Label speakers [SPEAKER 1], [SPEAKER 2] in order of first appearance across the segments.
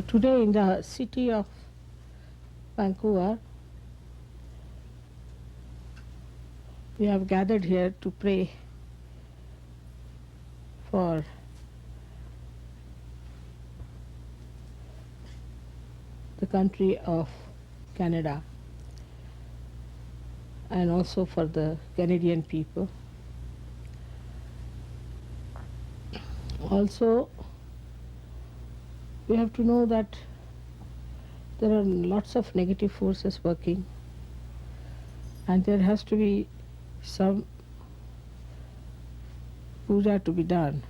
[SPEAKER 1] Today in the city of Vancouver, we have gathered here to pray for the country of Canada and also for the Canadian people. Also, we have to know that there are lots of negative forces working, and there has to be some puja to be done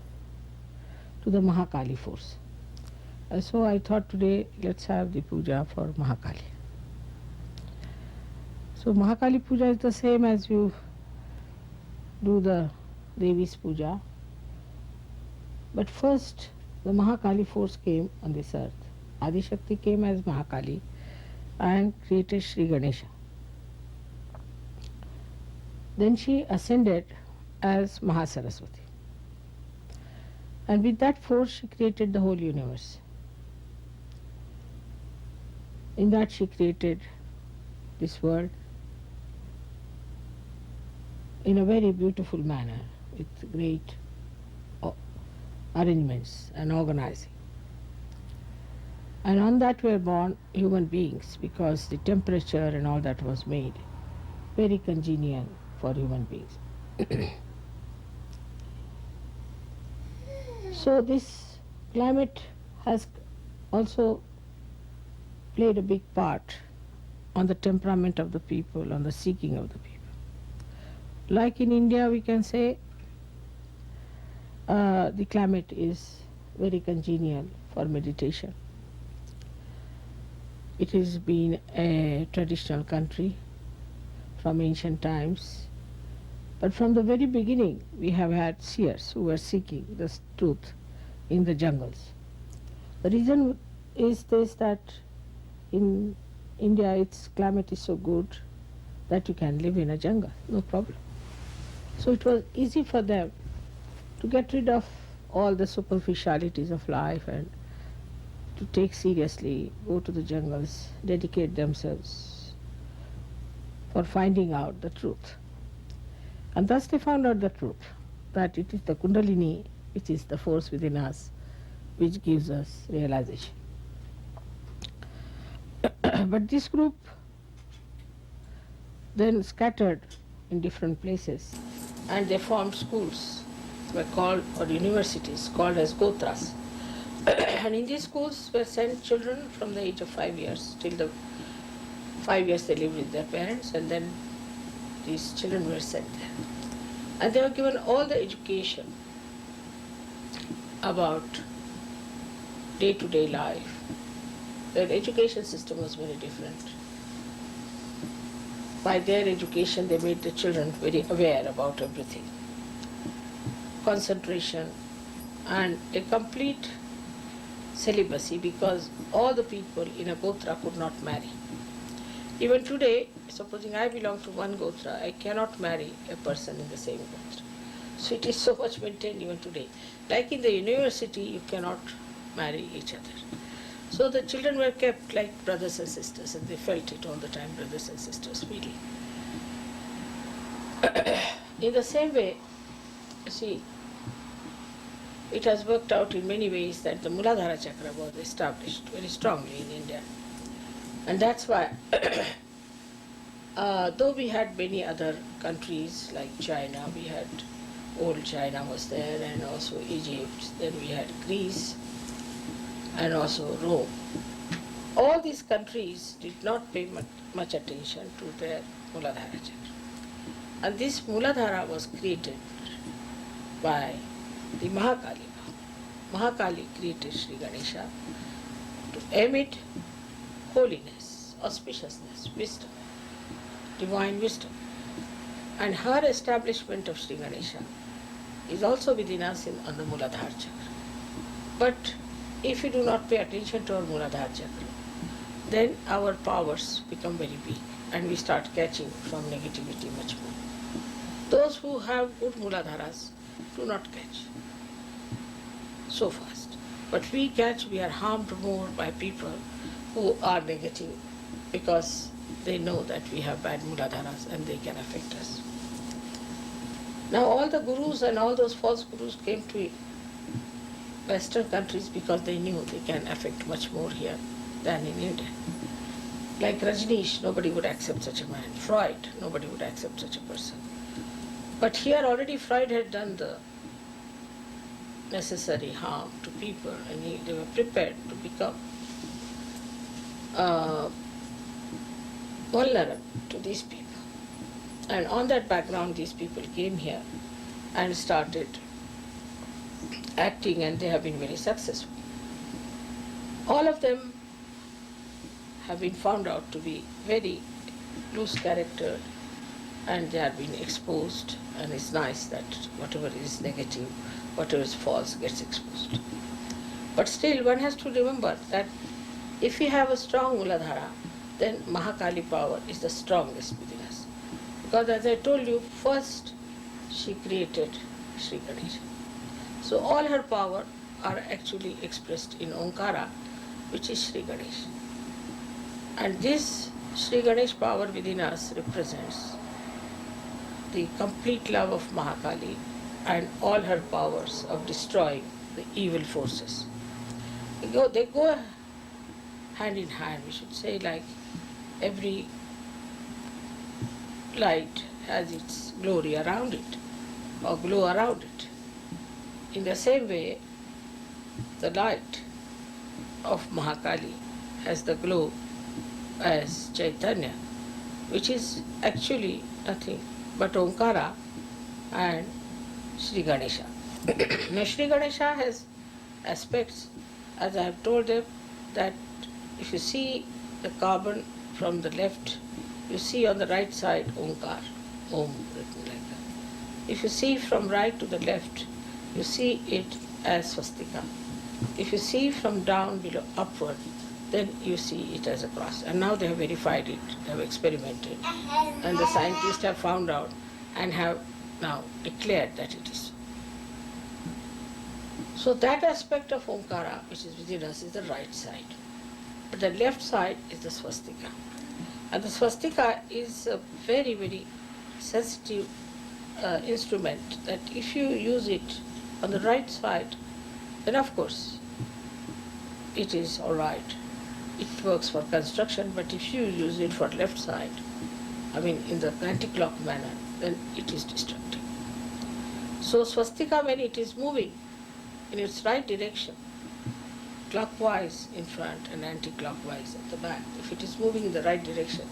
[SPEAKER 1] to the Mahakali force. So I thought today let's have the puja for Mahakali. So Mahakali puja is the same as you do the Devi's puja, but first the Mahakali force came on this earth. Adi Shakti came as Mahakali and created Sri Ganesha. Then she ascended as Mahasaraswati. And with that force she created the whole universe. In that she created this world in a very beautiful manner with great arrangements and organizing. And on that were born human beings because the temperature and all that was made very congenial for human beings. So this climate has also played a big part on the temperament of the people, on the seeking of the people. Like in India, we can say the climate is very congenial for meditation. It has been a traditional country from ancient times, but from the very beginning we have had seers who were seeking the truth in the jungles. The reason is this, that in India its climate is so good that you can live in a jungle, no problem. So it was easy for them to get rid of all the superficialities of life and to take seriously, go to the jungles, dedicate themselves for finding out the truth. And thus they found out the truth, that it is the Kundalini, which is the force within us, which gives us realization. But this group then scattered in different places, and they formed schools, were called, or universities, called as Gotras. And in these schools were sent children from the age of 5 years till the 5 years they lived with their parents, and then these children were sent there. And they were given all the education about day-to-day life. Their education system was very different. By their education they made the children very aware about everything. Concentration and a complete celibacy, because all the people in a Gotra could not marry. Even today, supposing I belong to one Gotra, I cannot marry a person in the same Gotra. So it is so much maintained even today. Like in the university, you cannot marry each other. So the children were kept like brothers and sisters, and they felt it all the time, brothers and sisters feeling. In the same way, see, it has worked out in many ways that the Muladhara Chakra was established very strongly in India. And that's why, though we had many other countries like China, we had old China was there, and also Egypt, then we had Greece, and also Rome. All these countries did not pay much attention to their Muladhara Chakra. And this Muladhara was created by the Mahakali. Mahakali created Sri Ganesha to emit holiness, auspiciousness, wisdom, divine wisdom. And her establishment of Sri Ganesha is also within us on the Muladhara Chakra. But if we do not pay attention to our Muladhara Chakra, then our powers become very weak and we start catching from negativity much more. Those who have good Muladharas do not catch so fast. But we are harmed more by people who are negative because they know that we have bad muladharas and they can affect us. Now all the gurus and all those false gurus came to Western countries because they knew they can affect much more here than in India. Like Rajneesh, nobody would accept such a man. Freud, nobody would accept such a person. But here already Freud had done the necessary harm to people, and they were prepared to become vulnerable to these people. And on that background, these people came here and started acting, and they have been very successful. All of them have been found out to be very loose character, and they have been exposed, and it's nice that whatever is negative, whatever is false gets exposed. But still one has to remember that if we have a strong Muladhara, then Mahakali power is the strongest within us. Because as I told you, first she created Sri Ganesha. So all her power are actually expressed in Omkara, which is Sri Ganesha. And this Sri Ganesh power within us represents the complete love of Mahakali and all her powers of destroying the evil forces. They go hand in hand, we should say, like every light has its glory around it, or glow around it. In the same way, the light of Mahakali has the glow as Chaitanya, which is actually nothing but Omkara and Sri Ganesha. Now Sri Ganesha has aspects, as I have told them, that if you see the carbon from the left, you see on the right side Omkar, Om written like that. If you see from right to the left, you see it as swastika. If you see from down below upward, then you see it as a cross. And now they have verified it, they have experimented, and the scientists have found out and have now declared that it is. So that aspect of Omkara, which is within us, is the right side. But the left side is the swastika. And the swastika is a very, very sensitive instrument that if you use it on the right side, then of course it is all right. It works for construction, but if you use it for left side, I mean in the anti-clock manner, then it is destructive. So swastika, when it is moving in its right direction, clockwise in front and anti-clockwise at the back, if it is moving in the right direction,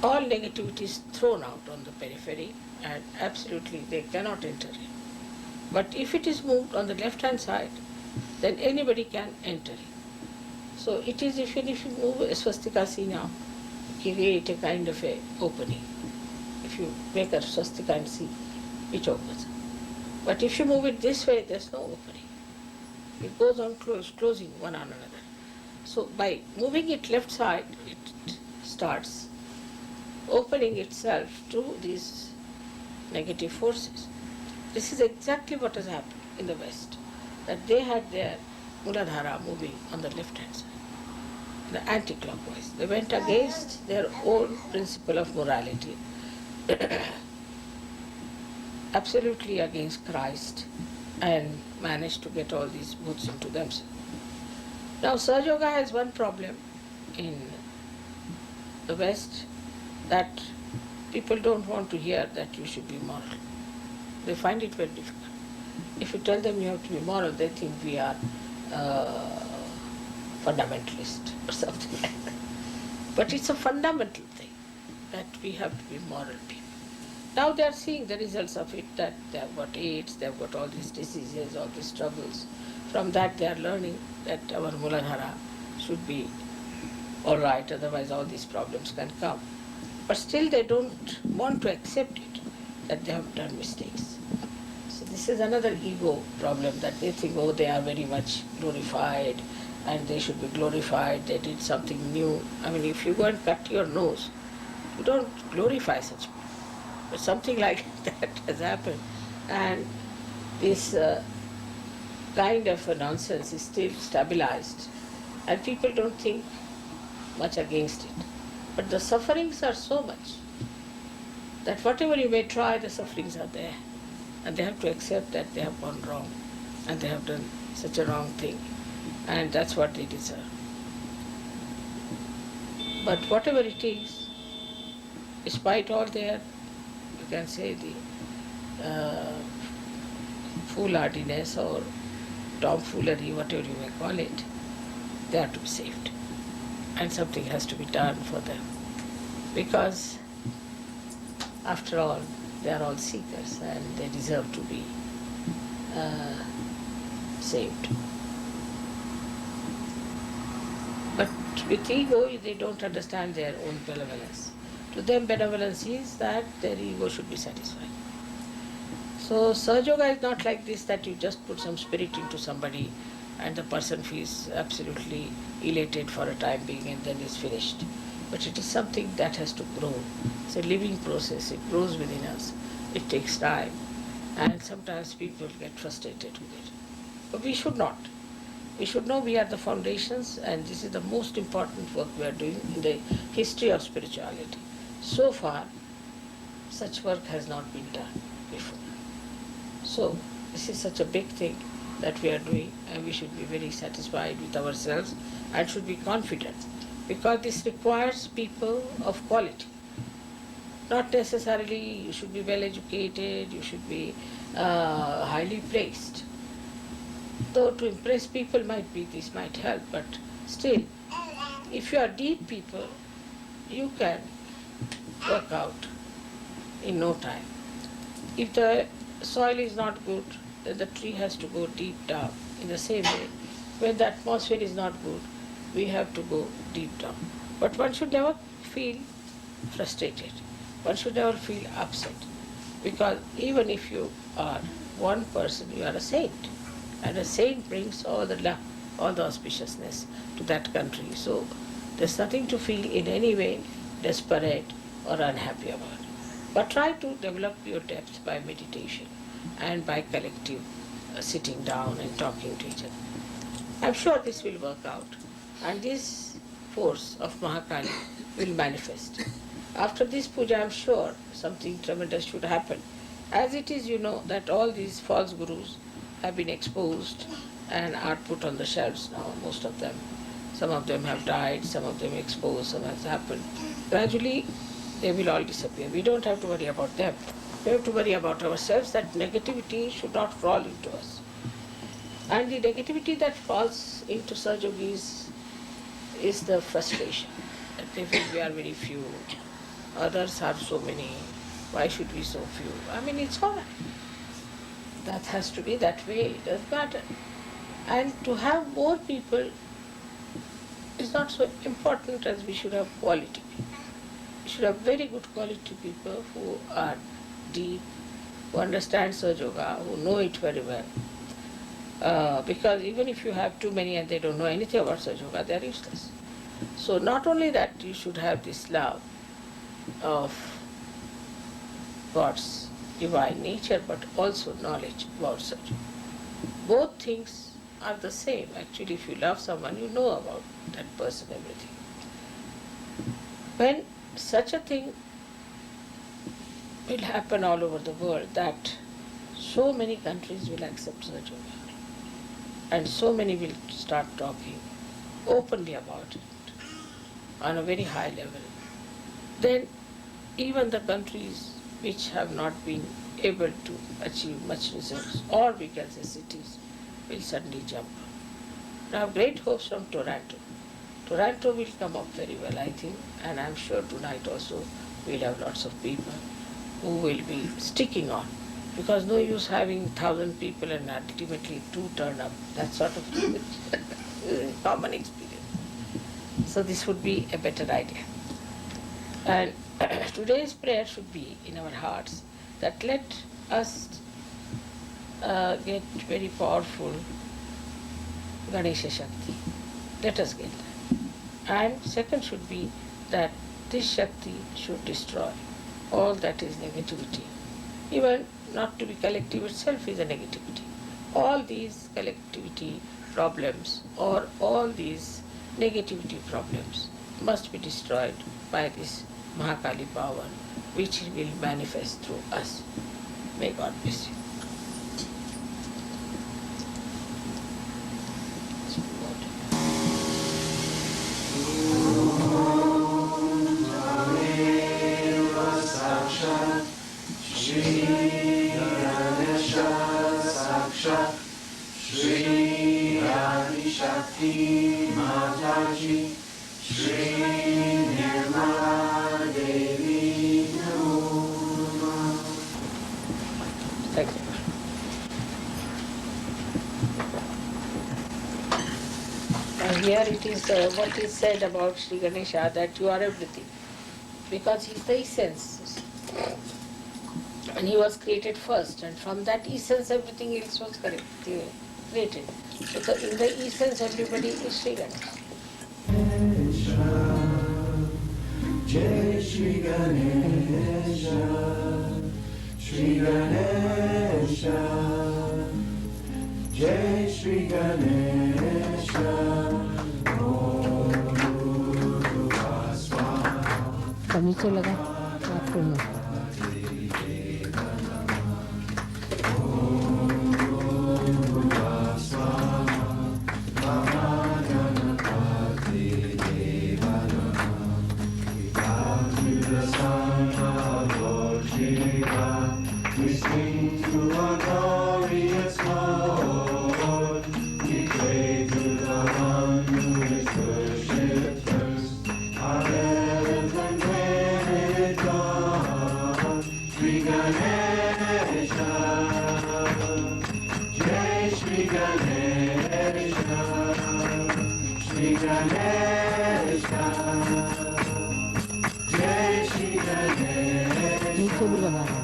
[SPEAKER 1] all negativity is thrown out on the periphery and absolutely they cannot enter in. But if it is moved on the left-hand side, then anybody can enter in. So it is, if you move a swastika, see now, you create a kind of a opening. If you make a swastika and see, it opens. But if you move it this way, there's no opening. It goes on closing one on another. So by moving it left side, it starts opening itself to these negative forces. This is exactly what has happened in the West, that they had their Muladhara moving on the left-hand side, the anti-clockwise. They went against their own principle of morality, absolutely against Christ, and managed to get all these booths into themselves. Now Sahaja Yoga has one problem in the West, that people don't want to hear that you should be moral. They find it very difficult. If you tell them you have to be moral, they think we are fundamentalist or something like that. But it's a fundamental thing that we have to be moral people. Now they are seeing the results of it, that they have got AIDS, they have got all these diseases, all these troubles. From that they are learning that our Muladhara should be all right, otherwise all these problems can come. But still they don't want to accept it, that they have done mistakes. So this is another ego problem, that they think, oh, they are very much glorified and they should be glorified, they did something new. I mean, if you go and cut your nose, you don't glorify such people. But something like that has happened. And this kind of a nonsense is still stabilized, and people don't think much against it. But the sufferings are so much that whatever you may try, the sufferings are there. And they have to accept that they have gone wrong and they have done such a wrong thing. And that's what they deserve. But whatever it is, despite all their, you can say, the foolhardiness or tomfoolery, whatever you may call it, they are to be saved. And something has to be done for them. Because, after all, they are all seekers and they deserve to be saved. But with ego, they don't understand their own benevolence. To them, benevolence is that their ego should be satisfied. So, Sahaja is not like this, that you just put some spirit into somebody and the person feels absolutely elated for a time being and then is finished. But it is something that has to grow. It's a living process. It grows within us. It takes time. And sometimes people get frustrated with it. But we should not. We should know we are the foundations, and this is the most important work we are doing in the history of spirituality. So far, such work has not been done before. So, this is such a big thing that we are doing, and we should be very satisfied with ourselves and should be confident, because this requires people of quality. Not necessarily you should be well educated, you should be highly placed. Though to impress people this might help, but still, if you are deep people, you can work out in no time. If the soil is not good, then the tree has to go deep down. In the same way, when the atmosphere is not good, we have to go deep down. But one should never feel frustrated. One should never feel upset. Because even if you are one person, you are a saint. And a saint brings all the luck, all the auspiciousness to that country. So there's nothing to feel in any way desperate or unhappy about. But try to develop your depth by meditation and by collective sitting down and talking to each other. I'm sure this will work out. And this force of Mahakali will manifest. After this puja, I'm sure something tremendous should happen. As it is, you know, that all these false gurus have been exposed and are put on the shelves now, most of them. Some of them have died, some of them exposed, some has happened. Gradually, they will all disappear. We don't have to worry about them. We have to worry about ourselves, that negativity should not fall into us. And the negativity that falls into sahajyogies is the frustration. That they feel we are very few, others are so many, why should we so few? I mean, it's all right. That has to be that way, it doesn't matter. And to have more people is not so important as we should have quality people. We should have very good quality people who are deep, who understand Sahaja, who know it very well. Because even if you have too many and they don't know anything about Sahaja, they are useless. So not only that you should have this love of God's divine nature, but also knowledge about Sahaja. Both things are the same. Actually, if you love someone, you know about that person, everything. When such a thing will happen all over the world, that so many countries will accept Sahaja, and so many will start talking openly about it on a very high level, then even the countries which have not been able to achieve much results, or we can say cities, will suddenly jump up. I have great hopes from Toronto. Toronto will come up very well, I think, and I'm sure tonight also we'll have lots of people who will be sticking on, because no use having 1,000 people and ultimately 2 turn up. That sort of common experience. So this would be a better idea. And today's prayer should be in our hearts that let us get very powerful Ganesha Shakti. Let us get that. And second should be that this Shakti should destroy all that is negativity. Even not to be collective itself is a negativity. all these collectivity problems or all these negativity problems must be destroyed by this Mahakali power, which will manifest through us. May God bless you.
[SPEAKER 2] Shree Ganesha Sakshat Shree Adi Shakti Mataji Shree Nirmala Devi Namo.
[SPEAKER 1] Thank you. And here it is what is said about Sri Ganesha, that you are everything, because he is the essence. And he was created first, and from that essence everything else was created. So in the essence everybody is Sri Ganesha.
[SPEAKER 2] Jai Shri Ganesha, Shri Ganesha, Jai Shri Ganesha, Om Bhuva Swaha.
[SPEAKER 1] नीचे लगा आपको में
[SPEAKER 2] We sing to our glorious Lord. We pray to the one who is worshipped first. Our heavens and credit God. Shri Ganesha, Jai Shri Ganesha, Shri Ganesha, Jai Shri Ganesha.
[SPEAKER 1] नीचे भी लगा है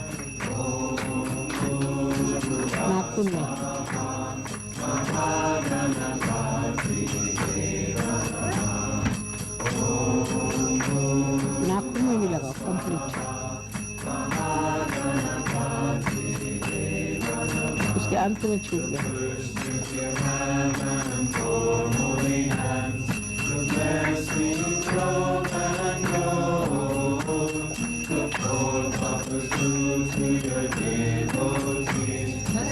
[SPEAKER 1] नागपुर में नागपुर में भी लगा कंप्लीट उसके अंत में छूट गया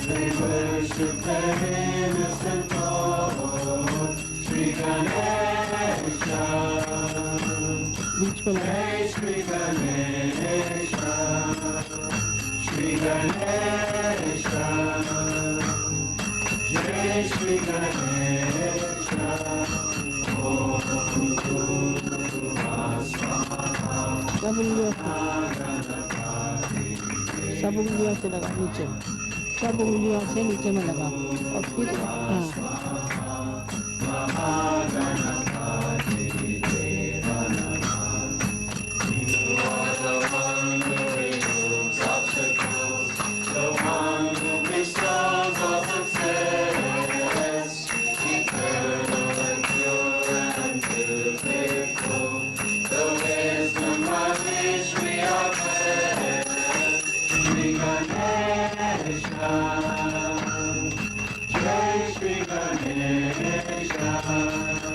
[SPEAKER 2] They worship their innocent Lord, Shri Ganesha, Jai Shri Ganesha, Shri Ganesha, Jai Shri Ganesha, Om Bhuva
[SPEAKER 1] सब उंगलियों से लगा नीचे सब उंगलियों से नीचे में लगा और फिर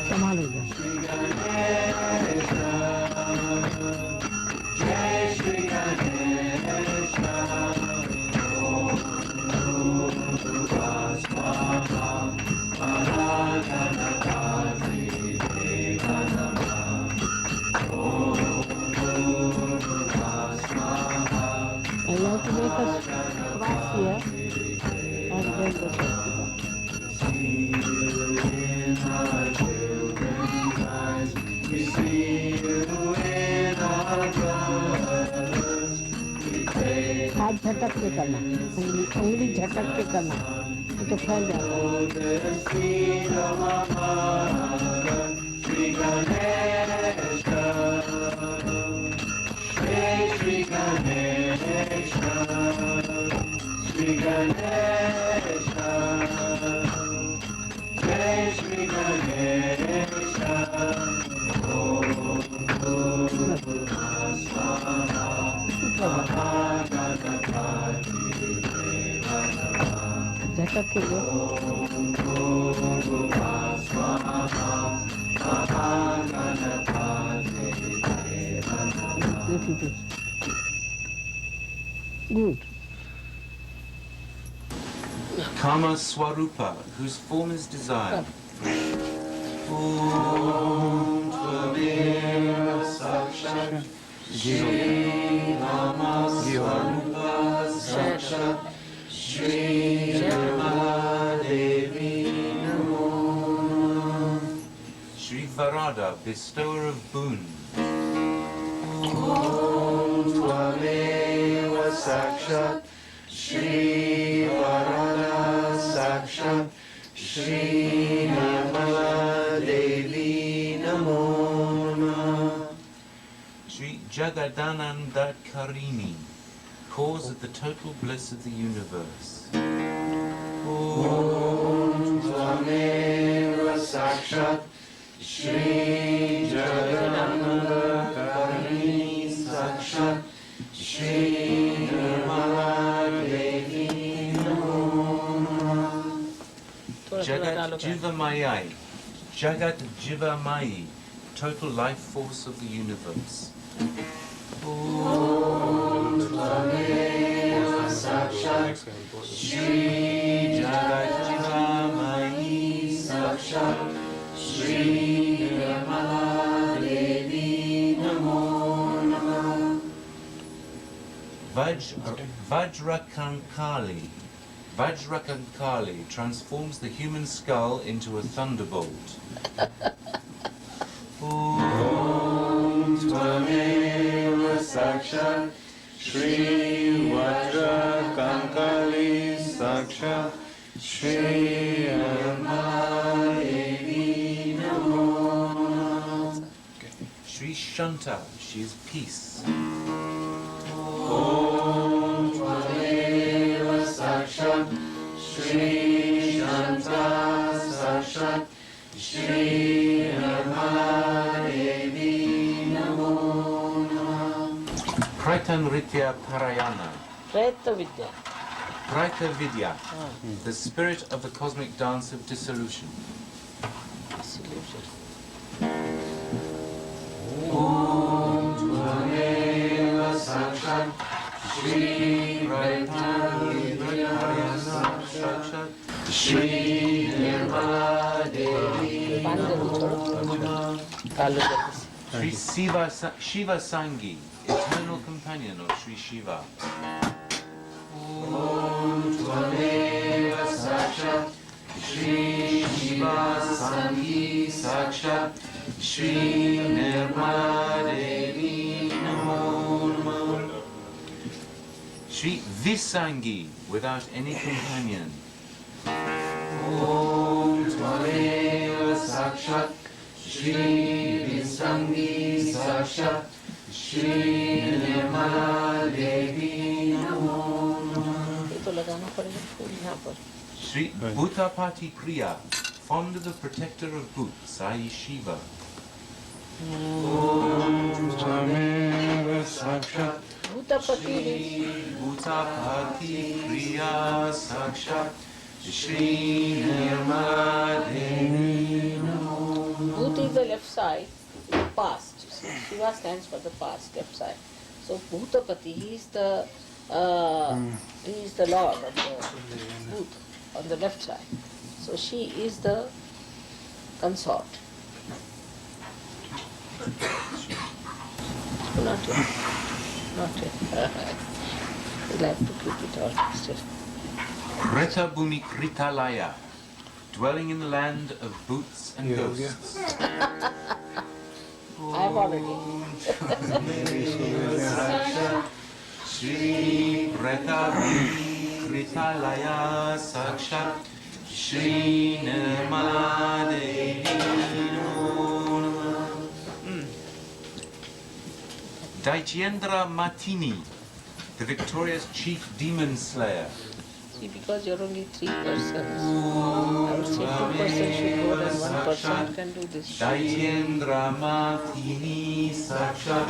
[SPEAKER 1] संभालेगा Allah to make us cross here and then the festival. हाथ झटक के करना उंगली झटक के करना तो फैल जाता Esa que yo. Good.
[SPEAKER 3] Kama Swarupa, whose form is desire.
[SPEAKER 2] Om Tvameva Sakshat Shri Rama Swarupa Sakshat Shri Devi Namo
[SPEAKER 3] Sri Varada, bestower of boon.
[SPEAKER 2] Om Tvameva Sakshat Shri Varada Sakshat Shri Devi Namo
[SPEAKER 3] Sri Jagadananda Karini, cause of the total bliss of the universe.
[SPEAKER 2] Om Tvameva Sakshat Shri Jagannath Karini Sakshat Shri Devi Namo
[SPEAKER 3] Jagat Jiva Mayai, Jagat Jiva Mayi, total life force of the universe.
[SPEAKER 2] Om Tvameva Sakshat Shri Jagat Jiva Mayi Sakshat Shri Devi Namo
[SPEAKER 3] Vajrakankali. Vajrakankali transforms the human skull into a thunderbolt.
[SPEAKER 2] Om Tvameva Sakshat Shri Vajrakankali Sakshat Shri Devi Namo
[SPEAKER 3] Sri Shanta, she is peace.
[SPEAKER 2] Om Tvameva Sakshat Shri Shanta Sakshat Shri Devi Namo
[SPEAKER 3] Praitanritya Parayana.
[SPEAKER 1] Preta Vidya.
[SPEAKER 3] Praita Vidya, the spirit of the cosmic dance of dissolution.
[SPEAKER 1] Dissolution.
[SPEAKER 2] Om Tvameva Sakshat Shri Praita Sakshat Shri Devi
[SPEAKER 1] Kalu
[SPEAKER 3] Sri Shiva Sangi, eternal companion of Sri Shiva.
[SPEAKER 2] Om Tvameva Sakshat Shri Shiva Sangi Sakshat Shri Devi Namo
[SPEAKER 3] Sri Visangi, without any companion.
[SPEAKER 2] Om Tvameva Sakshat Shri Visangi Sakshat Shri Devi Namo
[SPEAKER 1] ये तो लगाना पड़ेगा फूल यहाँ पर.
[SPEAKER 3] Sri Bhutapati Priya, fond of the protector of Bhut, Sai Shiva.
[SPEAKER 2] Om Tvameva Sakshat
[SPEAKER 1] Bhutapati is
[SPEAKER 3] Bhutapati Priya Sakshat Shri Devi
[SPEAKER 2] Namo
[SPEAKER 1] Bhut is the left side, the past. Shiva stands for the past, left side. So Bhutapati, he is the lord of the Bhut on the left side. So she is the consort. Not yet. Not yet. We'll have to keep it all still.
[SPEAKER 3] Kreta Bhumi Kritalaya, dwelling in the land of Bhuts and ghosts.
[SPEAKER 1] I've already.
[SPEAKER 3] Shri Kreta Bhumi Kritalaya Sakshat Shri Nirmala Devi Namo Namah. Daityendra Matini, the victorious chief demon slayer.
[SPEAKER 1] See, because you're only 3 persons, I would say 2 persons should go and 1 person can do this.
[SPEAKER 3] Daityendra Matini Sakshat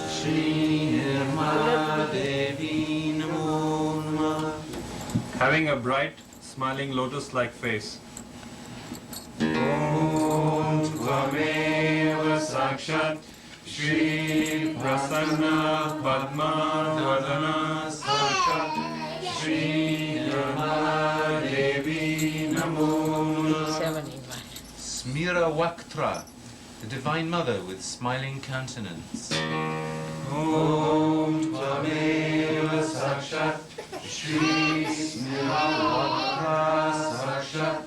[SPEAKER 3] Shri Nirmala Devi Namo Namah.
[SPEAKER 4] Having a bright smiling lotus-like face.
[SPEAKER 2] Om Tvameva Sakshat Shri Prasanna Padma Vadana Sakshat Shri Nirmala Devi Namo.
[SPEAKER 1] 7 in mind.
[SPEAKER 3] Smira Waktra, the Divine Mother with smiling countenance.
[SPEAKER 2] Om Tvameva Sakshat Shri Smira Sakshat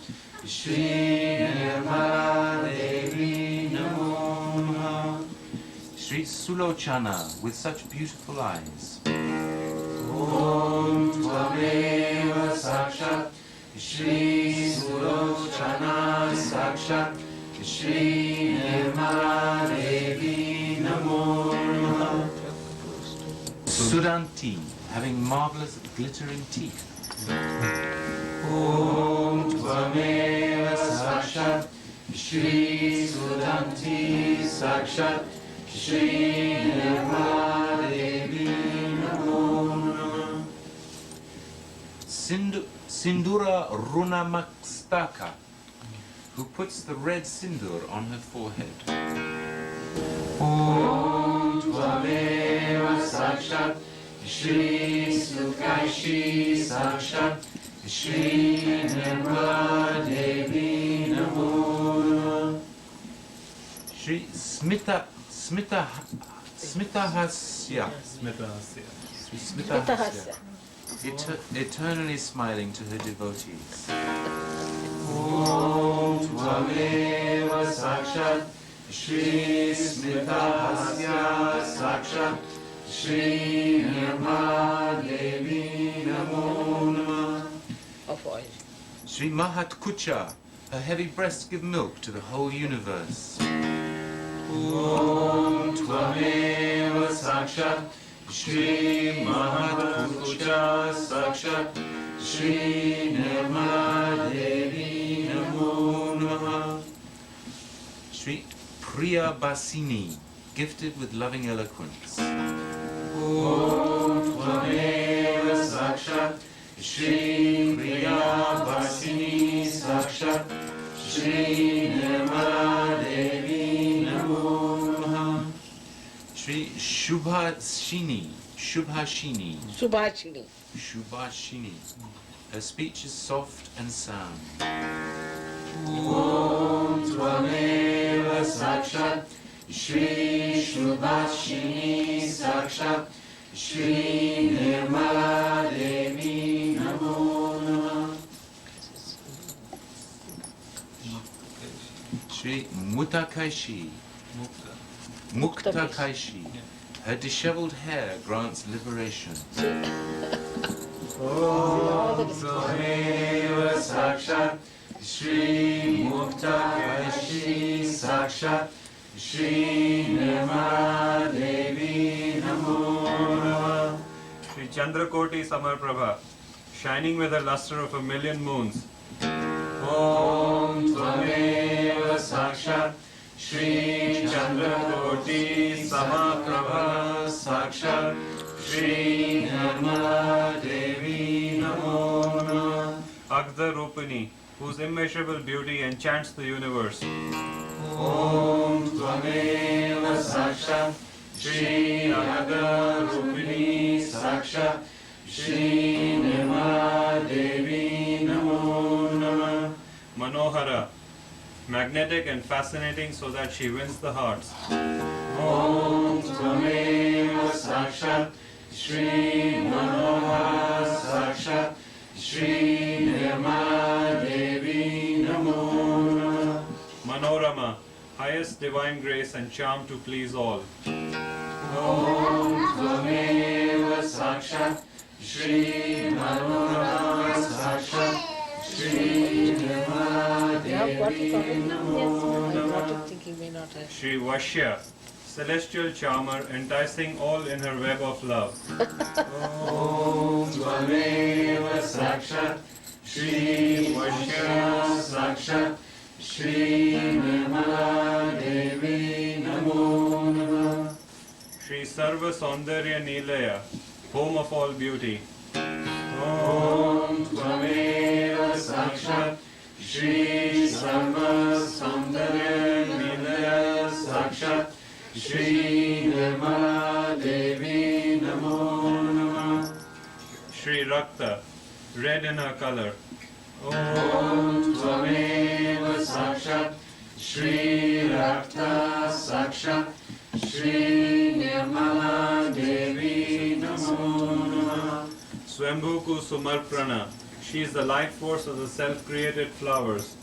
[SPEAKER 2] Shri Nirmala Devi Namo.
[SPEAKER 3] Sri Sulochana with such beautiful eyes.
[SPEAKER 2] Om Tvameva Sakshat Shri Sulochana Sakshat Shri Nirmala Devi Namo.
[SPEAKER 3] Sudanti, having marvelous glittering teeth.
[SPEAKER 2] Om Tvameva Sakshat Shri Sudanti Sakshat Shri Nirmala Devi Namo.
[SPEAKER 3] Sindura Runamakstaka, who puts the red sindur on her forehead.
[SPEAKER 2] Om Tvameva Sakshat Shri Sukaishi Sakshat Shri Nirmala Devi Namo.
[SPEAKER 3] Sri Smitahasya, Sri Smitahasya, eternally smiling to her devotees.
[SPEAKER 2] Om Tvameva Sakshat Shri Smitahasya Sakshat Shri Nirmala Devi Namo.
[SPEAKER 1] Of oil.
[SPEAKER 3] Sri Mahatkucha, her heavy breasts give milk to the whole universe.
[SPEAKER 2] Om Tvameva Sakshat Shri Mahatkucha Sakshat Shri Nirmala Devi Namo.
[SPEAKER 3] Sri Priya Basini, gifted with loving eloquence.
[SPEAKER 2] Om Tvameva Sakshat Shri Priya Vasini Sakshat Shri Nirmala Devi Namo.
[SPEAKER 3] Sri Shubhashini,
[SPEAKER 1] Subhashini.
[SPEAKER 3] Shubhashini, her speech is soft and sound.
[SPEAKER 2] Om Tvameva Sakshat Shri Shubhashini Sakshat Shri Nirmala Devi Namo.
[SPEAKER 3] Sri Mutakaishi, Muktakaishi, her disheveled hair grants liberation.
[SPEAKER 2] Om Tvameva Sakshat Shri Muktakaishi Sakshat Shri Nirmala Devi Namo.
[SPEAKER 4] Sri Chandrakoti Samarprabha, shining with the luster of 1,000,000 moons.
[SPEAKER 2] Om Tvameva Sakshat Shri Chandrakoti Samaprabha Sakshat Shri Nirmala Devi Namo.
[SPEAKER 4] Agda Rupini, whose immeasurable beauty enchants the universe.
[SPEAKER 2] Om Tvameva Sakshat Shri Agda Rupini Sakshat Shri Nirmala Devi Namo.
[SPEAKER 4] Manohara, magnetic and fascinating so that she wins the hearts.
[SPEAKER 2] Om Tvameva Sakshat Shri Manohara Sakshat Shri Nirmala Devi Namo.
[SPEAKER 4] Manorama, highest divine grace and charm to please all.
[SPEAKER 2] Om Tvameva Sakshat Shri Manohara Sakshat Shri Nirmala
[SPEAKER 1] You have got it
[SPEAKER 2] Devi
[SPEAKER 1] covered?
[SPEAKER 2] Namo.
[SPEAKER 1] I'm not thinking may not have.
[SPEAKER 4] Shri Vashya, celestial charmer enticing all in her web of love.
[SPEAKER 2] Om Tvameva Sakshat Shri Vashya Sakshat Shri Nirmala Devi Namo.
[SPEAKER 4] Shri Sarva Saundarya Nilaya, home of all beauty.
[SPEAKER 2] Om Tvameva Shree Sarva Saundara Nilaya Sakshat Shree Nirmala Devi Namo Namah.
[SPEAKER 4] Shree Rakta, red in her color.
[SPEAKER 2] Om Tvameva Sakshat Shree Rakta Sakshat Shree Nirmala Devi Namo Namah.
[SPEAKER 4] Swambhuku Sumarprana, she is the life force of the self-created flowers.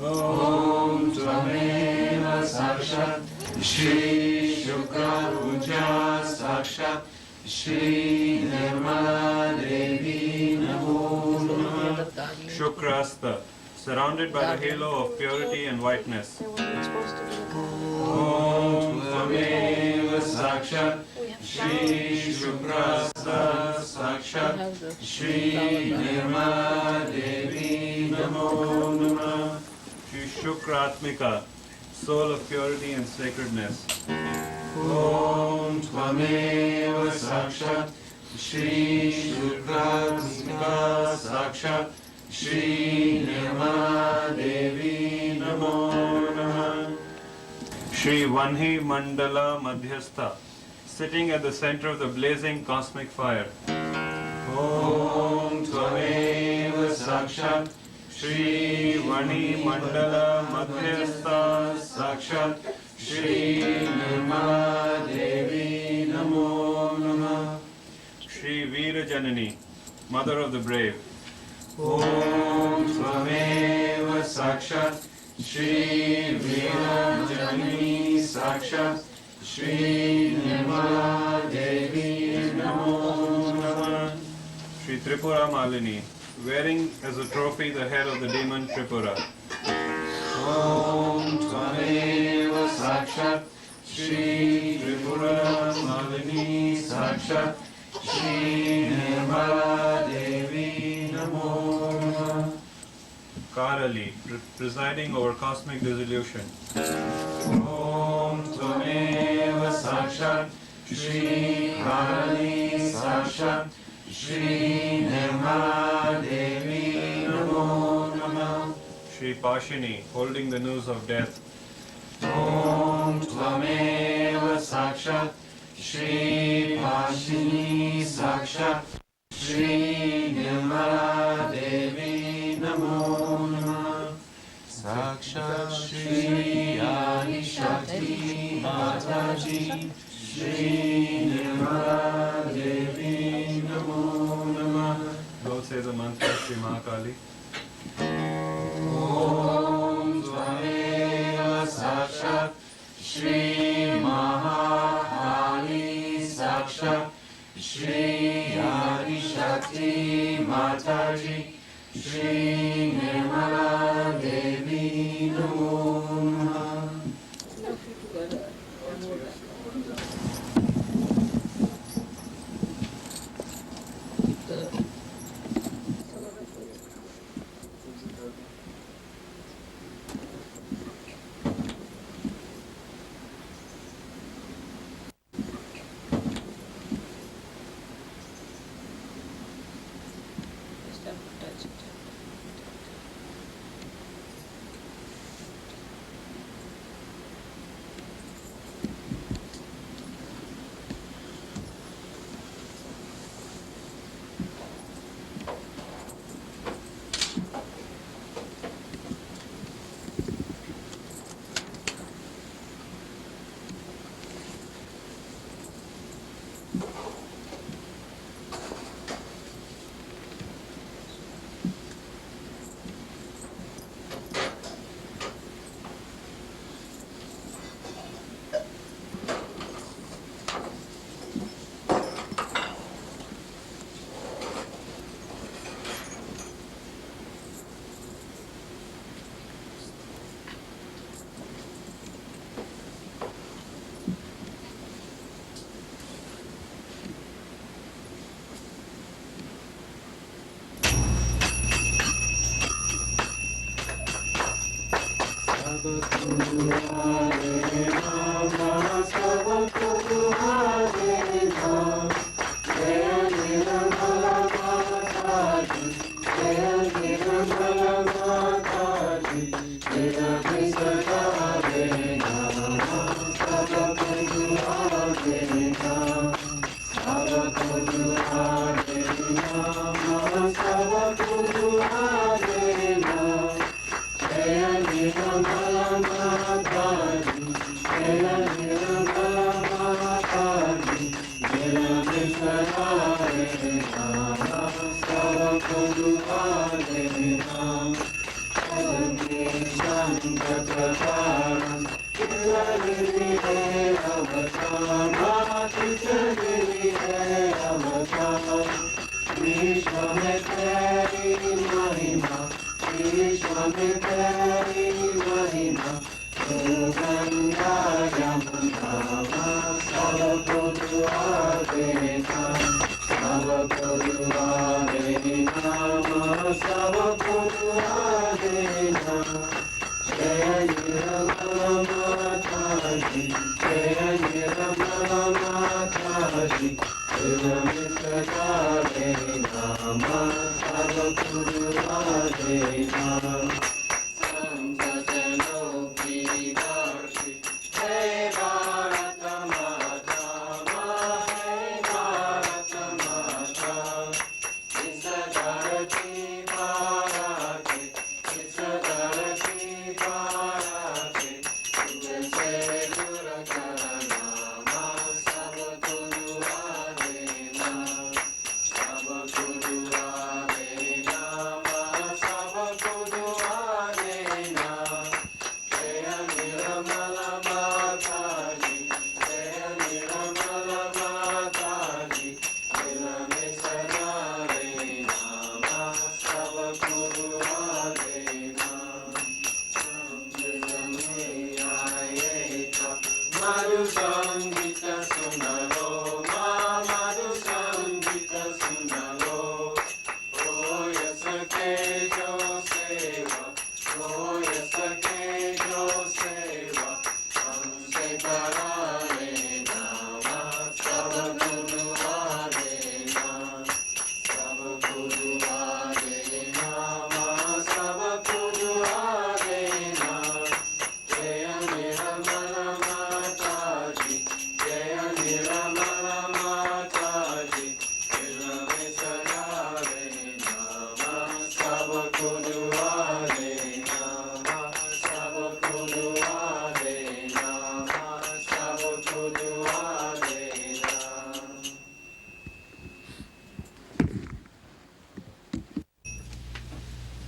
[SPEAKER 2] Om Tvameva Sakshat Shri Shukra Puja Sakshat Shri Nirmala Devi Namo Namah.
[SPEAKER 4] Shukrasta, surrounded by the halo of purity and whiteness.
[SPEAKER 2] Om Tvameva Sakshat Shri Shukrasta Sakshat Shri Nirmala Devi Namo Namah.
[SPEAKER 4] She is Shukratmika, soul of purity and sacredness.
[SPEAKER 2] Om Tvameva Sakshat Shri Shukratmika Sakshat Shri Nirmala Devi Namo Namah.
[SPEAKER 4] Shri Vanhi Mandala Madhyastha, sitting at the center of the blazing cosmic fire.
[SPEAKER 2] Om Tvameva Sakshat Shri Vani Mandala Madhyastha Sakshat Shri Nirmala Devi Namo Namah.
[SPEAKER 4] Shri Veera Janani, mother of the brave.
[SPEAKER 2] Om Tvameva Sakshat Shri Veera Janani Sakshat Shri Nirmala Devi Namo Namah.
[SPEAKER 4] Shri Tripura Malini, wearing as a trophy the head of the demon Tripura.
[SPEAKER 2] Om Tvameva Sakshat Shri Tripura Malini Sakshat Shri Nirmala Devi Namo Namah.
[SPEAKER 4] Karali, presiding over cosmic dissolution.
[SPEAKER 2] Om Tvameva Sakshat Shri Kali Sakshat Shri Nirmala Devi Namo Namah.
[SPEAKER 4] Shri Pashini, holding the news of death.
[SPEAKER 2] Om Tvameva Sakshat Shri Pashini Sakshat Shri Nirmala Devi Namo Namah. Sakshat Shri Adi Shakti Mataji Shri Nirmala Devi Namo Namah.
[SPEAKER 4] Both say the mantra Shri Mahakali.
[SPEAKER 2] Om Tvameva Sakshat Shri Mahakali Sakshat Shri Adi Shakti Mataji Shri Nirmala Devi Namo Namah. Jaya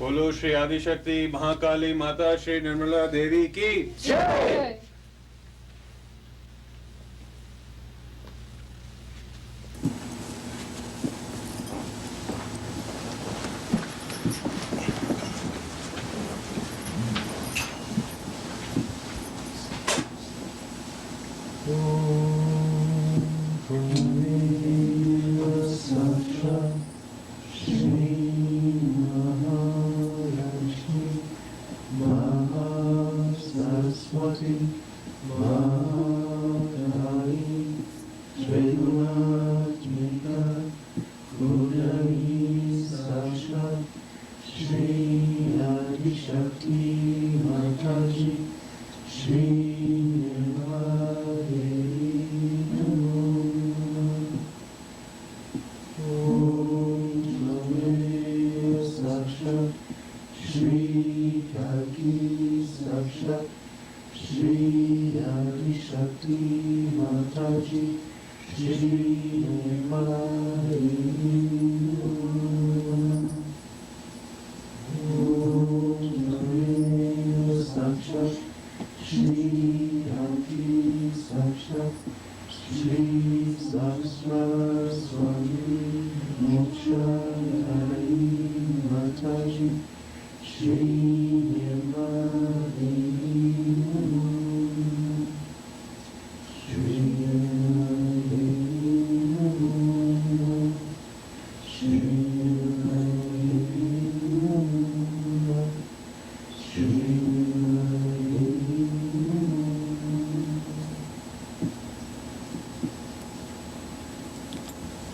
[SPEAKER 4] बोलो श्री आदिशक्ति महाकाली माता श्री निर्मला देवी की
[SPEAKER 1] जय।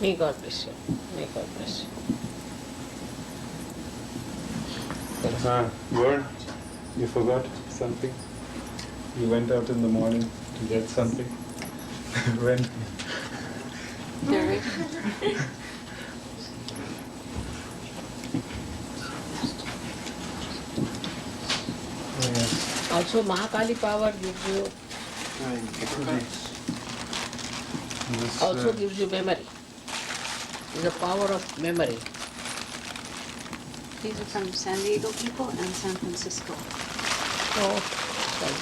[SPEAKER 1] May God bless you. May God bless you.
[SPEAKER 4] Good. You forgot something? You went out in the morning to get something? When?
[SPEAKER 5] There.
[SPEAKER 4] Oh, yes.
[SPEAKER 1] Also, Mahakali power gives you,
[SPEAKER 4] This,
[SPEAKER 1] also gives you memory. It's the power of memory.
[SPEAKER 5] These are from San Diego people and San Francisco.
[SPEAKER 1] Oh, sorry.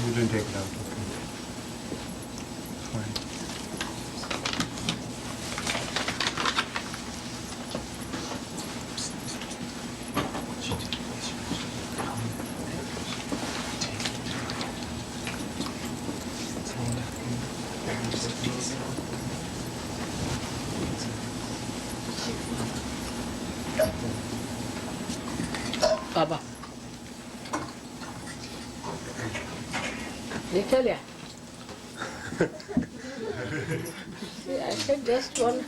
[SPEAKER 4] You didn't take it out, okay. Fine.
[SPEAKER 1] Baba. देख लिया? I said just one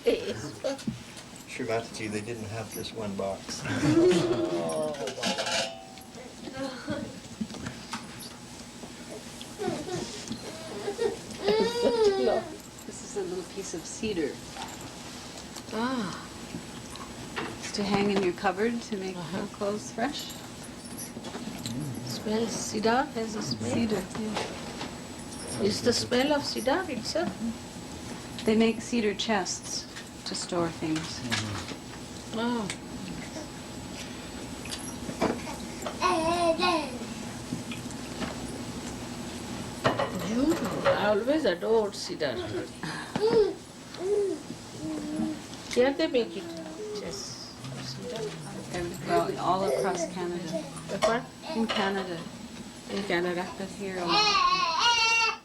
[SPEAKER 1] lace.
[SPEAKER 6] Sri Mataji, they didn't have this one box.
[SPEAKER 1] Oh, wow.
[SPEAKER 5] This is a little piece of cedar.
[SPEAKER 1] Ah.
[SPEAKER 5] It's to hang in your cupboard to make your clothes fresh.
[SPEAKER 1] Smells cedar has a smell.
[SPEAKER 5] Cedar, yeah.
[SPEAKER 1] Is the smell of cedar itself?
[SPEAKER 5] They make cedar chests to store things.
[SPEAKER 1] Oh. Beautiful. I always adored cedar. Here they make it. Yes. Cedar.
[SPEAKER 5] Well, all across Canada.
[SPEAKER 1] What?
[SPEAKER 5] In Canada.
[SPEAKER 1] In Canada.
[SPEAKER 5] But here,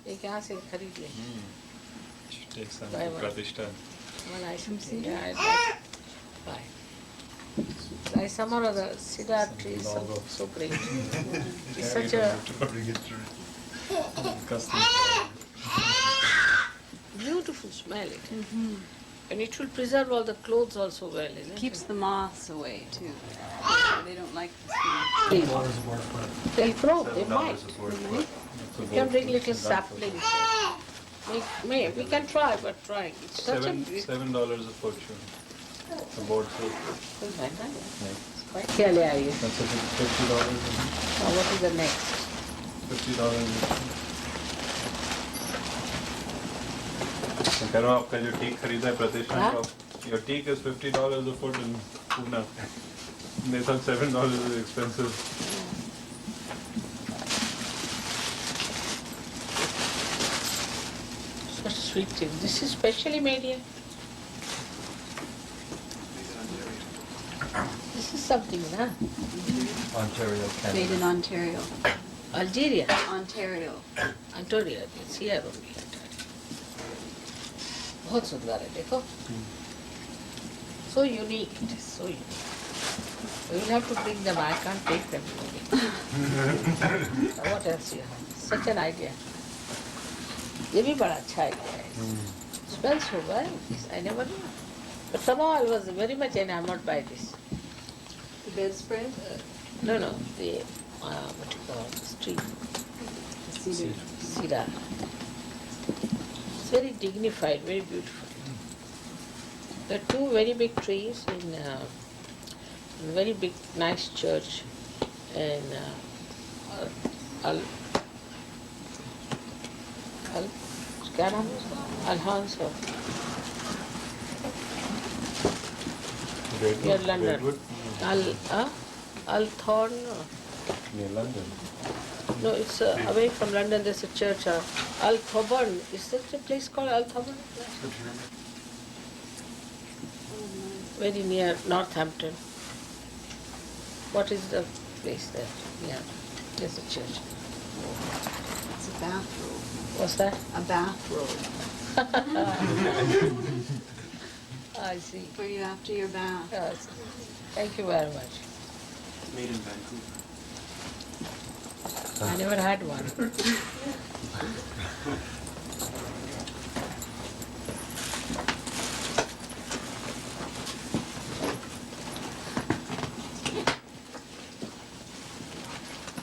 [SPEAKER 1] ये कहाँ से खरीद ले?
[SPEAKER 4] Should take some
[SPEAKER 1] Buy one.
[SPEAKER 4] Pratishtha.
[SPEAKER 1] Well, I should see. Yeah, I'd like to buy. Like some or other cedar trees are so great. It's such a
[SPEAKER 4] Custom.
[SPEAKER 1] beautiful smell. And it will preserve all the clothes also well, isn't it?
[SPEAKER 5] keeps the moths away too. They don't like the cedar.
[SPEAKER 1] They'll grow, they might.
[SPEAKER 3] $7
[SPEAKER 1] We can bring little saplings. We can try, but trying. It's such a beautiful.
[SPEAKER 4] $7 a fortune. The board suit.
[SPEAKER 1] क्या ले आइए?
[SPEAKER 4] That's $50.
[SPEAKER 1] Now what is the next?
[SPEAKER 4] $50. मैं कह रहा हूँ आपका जो teak खरीदा है प्रतिष्ठान
[SPEAKER 1] हाँ?
[SPEAKER 4] का, your teak is $50 a foot in Pune. They thought $7 is expensive.
[SPEAKER 1] Such sweet thing. This is specially made here. This is something, huh?
[SPEAKER 3] Ontario,
[SPEAKER 5] Made in
[SPEAKER 3] Canada.
[SPEAKER 5] Ontario.
[SPEAKER 1] Algeria,
[SPEAKER 5] Ontario.
[SPEAKER 1] Ontario. It's here only. बहुत सुंदर है देखो. So unique it is, so unique. We will have to bring them. I can't take them. What else you have? Such an idea. ये भी बड़ा अच्छा idea है. Smells so well. I never knew. But somehow I was very much enamored by this.
[SPEAKER 5] The bedspread?
[SPEAKER 1] No, the what you call this tree,
[SPEAKER 5] The cedar.
[SPEAKER 1] cedar. It's very dignified, very beautiful. There are two very big trees in a very big, nice church in क्या नाम है उसका? Alfonso. Near London. Althorn.
[SPEAKER 4] Near London.
[SPEAKER 1] No, it's away from London. There's a church, Althoburn. Is that a place called Althoburn? Very near Northampton. What is the place there? Yeah, there's a church.
[SPEAKER 5] It's a bathrobe.
[SPEAKER 1] What's that?
[SPEAKER 5] A bathrobe
[SPEAKER 1] I see.
[SPEAKER 5] for you after your bath.
[SPEAKER 1] Yes. Thank you very much.
[SPEAKER 4] Made in Vancouver.
[SPEAKER 1] I never had one.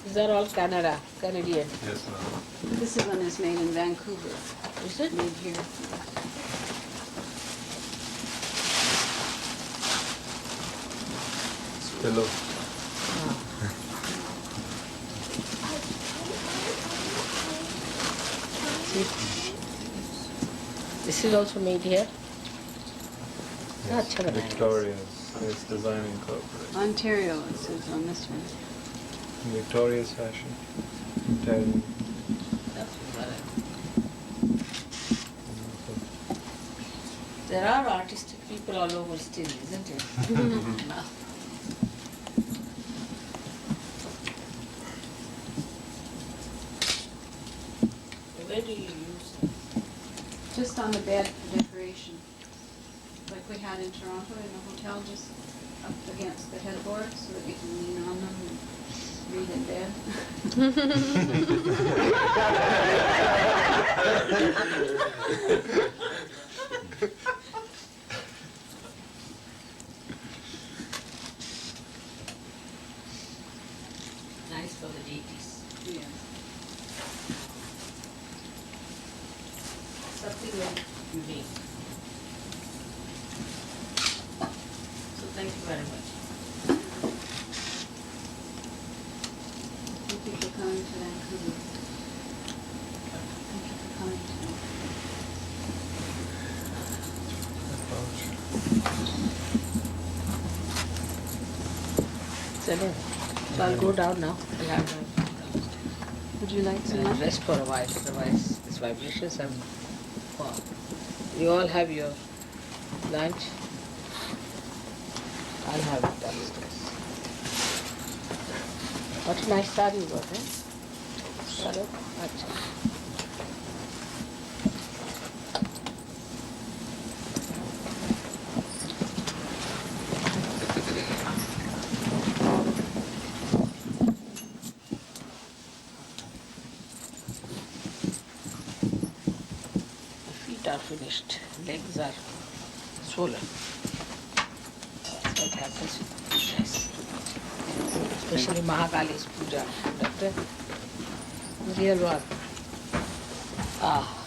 [SPEAKER 1] These are all Canadian.
[SPEAKER 4] Yes, ma'am.
[SPEAKER 5] This one is made in Vancouver.
[SPEAKER 1] Is it?
[SPEAKER 5] Made here.
[SPEAKER 4] Pillow.
[SPEAKER 1] See? This is also made here? अच्छा बनाया है।
[SPEAKER 4] Victoria's. It's design incorporated.
[SPEAKER 5] Ontario, it says on this one.
[SPEAKER 4] Victoria's fashion. Italian.
[SPEAKER 1] There are artistic people all over still, isn't it? Where do you use them?
[SPEAKER 5] Just on the bed for decoration. Like we had in Toronto in the hotel, just up against the headboard so that you can lean on them and read in bed.
[SPEAKER 1] Nice for the ladies.
[SPEAKER 5] Yeah.
[SPEAKER 1] Something very unique. So thank you very much.
[SPEAKER 5] Thank you for coming to Vancouver. Thank you for coming to
[SPEAKER 1] So I'll go down now. I'll have
[SPEAKER 5] Would you like some
[SPEAKER 1] I'll
[SPEAKER 5] lunch?
[SPEAKER 1] rest for a while, otherwise this vibrations have. Wow. You all have your lunch. I'll have it downstairs. What a nice saree you got, eh? Chalo, acha. Feet are finished, legs are swollen. That's what happens with pujas. Especially Mahakali's puja. Doctor, real one. Ah.